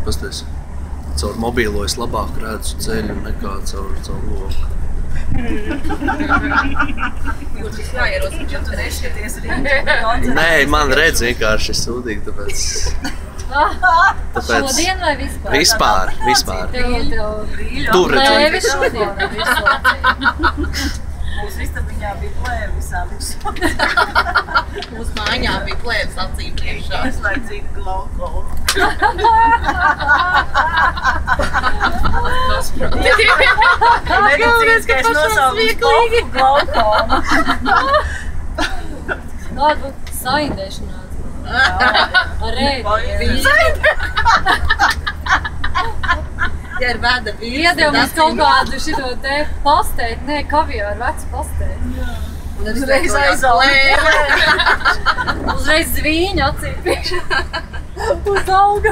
Pasties, caur mobīlo es labāk redzu ceļu nekā caur loku. Kurš jāierosina, ja tu neskaties rīņķi? Nē, man redz vienkārši sūdīgi, tāpēc... Šodien vai vispār? Vispār. Tu redzi. Plēvi šodien vai vispār? Mūsu istabiņā bija plēvi visām visām. Mūsu mājā bija plēvis acīm priekšā. Izlaicīga glaukolu. Medicīniskais nosaukums pofu glaukolu. Kāda saindēšanās? Ar rēdi. Ja ir vēda vīrs, Iedev mums kaut kādu šito te pastēti, nē, kaviāru, vecu pastēti. Uzreiz aizauga. Uzreiz zvīņa acīm priekšā. Uz auga.